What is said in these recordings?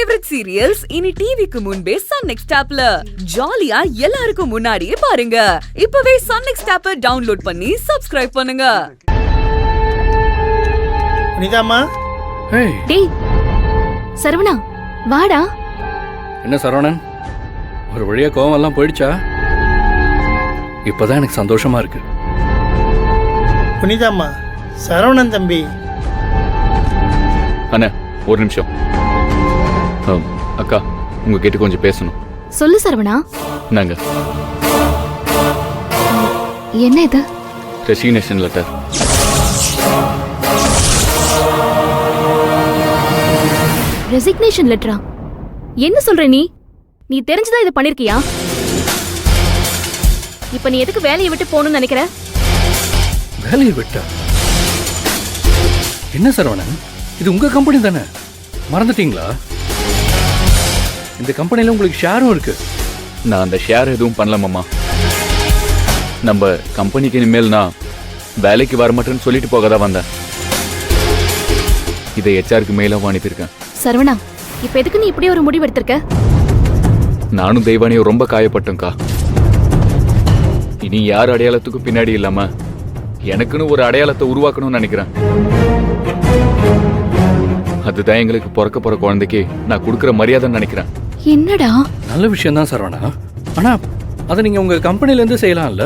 Favourite serials இனி டிவிக்கு முன்பே சன் நெக்ஸ்ட் ஆப்ல ஜாலியா எல்லாருக்கும் முன்னாடியே பாருங்க. இப்பவே சன் நெக்ஸ்ட் ஆப்பை டவுன்லோட் பண்ணி சப்ஸ்கிரைப் பண்ணுங்க. நிதாமா டேய் சரவணா வாடா. என்ன சரவணன், ஒரு வழியா கோவம் எல்லாம் போயிடுச்சா? இப்பதான் எனக்கு சந்தோஷமா இருக்கு. புனிதாம்மா, சரவணன் தம்பி. அண்ணா ஒரு நிமிஷம். அக்கா உங்ககிட்ட கொஞ்சம் பேசணும். சொல்லு சரவணா. நாங்க என்ன இது? Resignation letter. ரெசிக்னேஷன் லெட்டரா? என்ன சொல்ற நீ? நீ தெரிஞ்சுதான் இதை பண்ணிருக்கியா? இப்ப நீ எதுக்கு வேலையை விட்டு போகணும்னு நினைக்கிற? வேலையை விட்டா? என்ன சரவணன், இது உங்க கம்பெனி தானே, மறந்துட்டீங்களா? இந்த கம்பெனில உங்களுக்கு ஷேரும் இருக்கு. நான் அந்த ஷேர் எதுவும் பண்ணலாமாம்மா. நம்ம கம்பெனிக்கு இனிமேல் நான் வேலைக்கு வரமாட்டேன்னு சொல்லிட்டு போக தான் வந்தேன். இதை ஹெச்ஆருக்கு மேலும் அனுப்பியிருக்கேன். சரவணா, இப்ப எதுக்கு நீ இப்படி ஒரு முடிவு எடுத்திருக்க? நானும் தெய்வானியும் ரொம்ப காயப்பட்டேன்க்கா. இனி யார் அடையாளத்துக்கும் பின்னாடி இல்லாம எனக்குன்னு ஒரு அடையாளத்தை உருவாக்கணும்னு நினைக்கிறேன். அதுதான் எங்களுக்கு பிறக்க போற குழந்தைக்கு நான் கொடுக்கிற மரியாதைன்னு நினைக்கிறேன். என்னடா? நல்ல விஷயம் தான் சரவணா, ஆனா அதை நீங்க உங்க கம்பெனில இருந்து செய்யலாம்ல?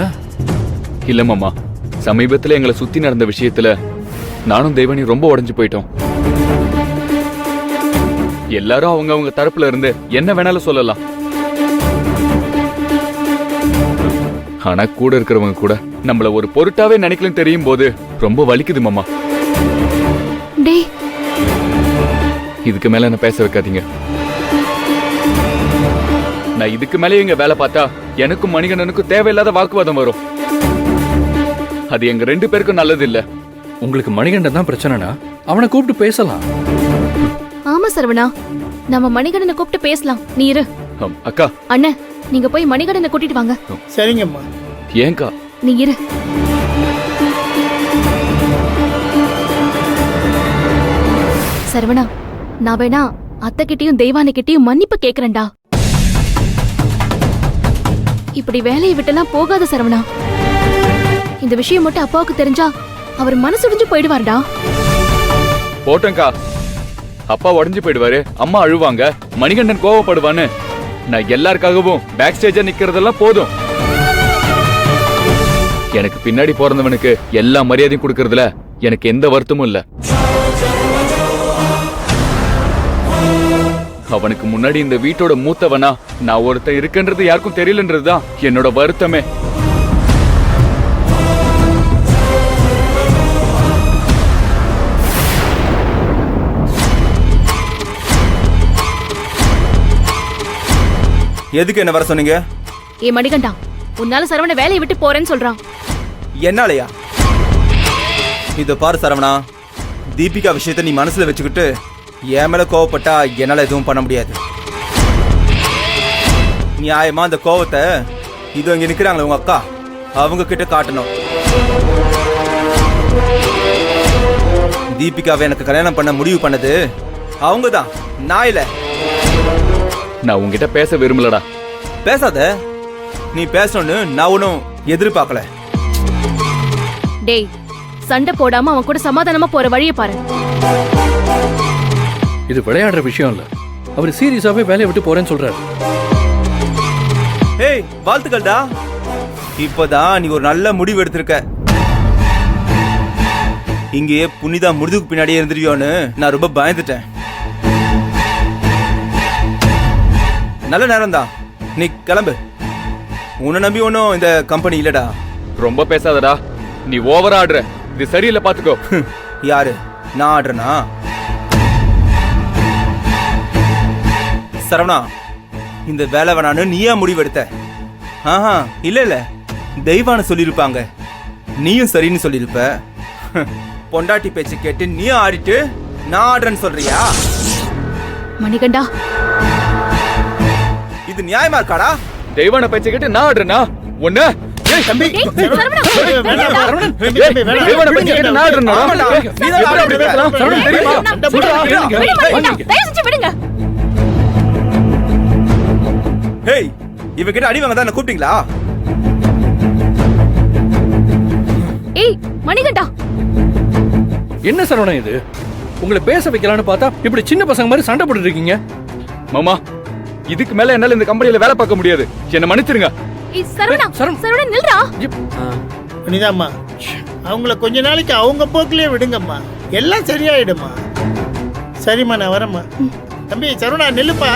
இல்ல மாமா, சமீபத்துல எங்களை சுத்தி நடந்த விஷயத்துல நானும் தெய்வானி ரொம்ப உடைஞ்சு போயிட்டோம். எல்லாரும் அவங்க தரப்புல இருந்து என்ன வேணாலும் சொல்லலாம். ஆனா கூட இருக்கிறவங்க கூட நம்மள ஒரு பொருட்டாவே நினைக்கலன்னு தெரியும் போது ரொம்ப வலிக்குது மாமா. டேய், இதுக்கு மேல என்ன பேச வைக்காதீங்க. நான் இதுக்கு மேலே எங்க வேலை பார்த்தா எனக்கும் மணிகண்டனுக்கும் தேவையில்லாத வாக்குவாதம் வரும். அது எங்க 2 பேருக்கும் நல்லது இல்ல. உங்களுக்கு மணிகண்டன் தான் பிரச்சனைனா அவனை கூப்பிட்டு பேசலாம். ஆமா சரவணா, நம்ம மணிகண்டனை கூப்பிட்டு பேசலாம். நீ இரு. அக்கா. அண்ணே, நீங்க போய் மணிகண்டனை கூட்டிட்டு வாங்க. சரிங்கம்மா. ஏங்கா? நீ இரு. சரவணா, நான் வேணா அத்தை கிட்டயும் தெய்வானி கிட்டயும் மன்னிப்பு கேக்குறேன்டா. இப்படி வேலையை விட்டெல்லாம் போகாத சரவணா. இந்த விஷயம் மட்டும் அப்பாவுக்கு தெரிஞ்சா அவர் மனசுடைஞ்சு போயிடுவார்டா. போட்டேங்கா. அப்பா உடஞ்சு போயிடுவாரு, அம்மா அழுவாங்க, மணிகண்டன் கோவப்படுவான்னு நான் எல்லாருக்காகவும் பேக் ஸ்டேஜா நிக்கிறதெல்லாம் போதும். எனக்கு பின்னாடி பிறந்தவனுக்கு எல்லா மரியாதையும் கொடுக்கறதுல எனக்கு எந்த வருத்தமும் இல்ல. அவனுக்கு முன்னாடி இந்த வீட்டோட மூத்தவனா நான் ஒருத்தன் இருக்குன்றது யாருக்கும் தெரியலன்றதுதான் என்னோட வருத்தமே. எதுக்கு என்ன வர சொன்னீங்க? ஏ மணிகண்டா, உன்னால சரவண வேலையை விட்டு போறேன்னு சொல்றான். என்னாலயா? இத பாரு சரவணா, தீபிகா விஷயத்தை நீ மனசுல வச்சுக்கிட்டு என் மேல கோவப்பட்டா என்னால எதுவும் பண்ண முடியாது. நியாயமா அந்த கோவத்தை இது இங்க நிக்கிறாங்களே உங்க அக்கா, அவங்க கிட்ட காட்டணும். தீபிகாவை எனக்கு கல்யாணம் பண்ண முடிவு பண்ணது அவங்கதான், நான் இல்ல. நான் உங்ககிட்ட பேச விரும்பலடா. பேசாத. நீ பேசணும்னு நான் ஒன்னும் எதிர்பார்க்கல. டேய், சண்டை போடாம அவன் கூட சமாதானமா போற வழியை பாரு. இது விளையாடுற விஷயம் இல்ல. அவர் சீரியஸாவே வேலையை விட்டு போறேன்னு சொல்றாரு. ஏய், வாழ்த்துக்கள்டா. இப்பதான் நீ ஒரு நல்ல முடிவு எடுத்திருக்க. இங்கே புனிதா முடிவுக்கு பின்னாடியே இருந்துருவியோன்னு நான் ரொம்ப பயந்துட்டேன். நல்ல நேரம் தான், நீ கிளம்பு. உன்னை நம்பி ஒன்னும் இந்த கம்பெனி இல்லடா. ரொம்ப பேசாதடா, நீ ஓவரா ஆடுற. இது சரியில்லை, பாத்துக்கோ. யாரு? நான் ஆடுறேனா? சரவணா, இந்த வேலை வேணான்னு நீயா முடிவு எடுத்த? ஆஹா, இல்ல இல்ல, தெய்வான சொல்லிருப்பாங்க, நீயும் சரின்னு சொல்லிருப்ப. பொண்டாட்டி பேச்சு கேட்டு நீ ஆடிட்டு நான் ஆடுறேன்னு சொல்றியா? மணிகண்டா, இது நியாயமா இருக்காடா? தெய்வான பேச்சை கேட்டு நான் ஆடுறேனா? ஒண்ணு தம்பி, தெய்வான பேச்சை கேட்டு நான் ஆடுறேனா? விடுங்க. ஹேய், இவகிட்ட அடி வாங்க தான் என்ன கூப்பிட்டீங்களா? ஏய் மணிகண்டா, என்ன சரவணா இது? உங்களை பேச வைக்கலான்னு பார்த்தா இப்படி சின்ன பசங்க மாதிரி சண்டை போட்டுட்டு இருக்கீங்க. மாமா, இதுக்கு மேல என்னால இந்த கம்பெனில வேலை பார்க்க முடியாது. என்ன மன்னிச்சிருங்க. ஏய் சரவணா, சரவணா. சரவணா நில்றா. புனிதாம்மா அவங்கள கொஞ்ச நாளைக்கு அவங்க போக்கிலே விடுங்கம்மா, எல்லாம் சரியாயிடுமா. சரிம்மா, நான் வரேம்மா. தம்பி சரவணா நில்லுப்பா.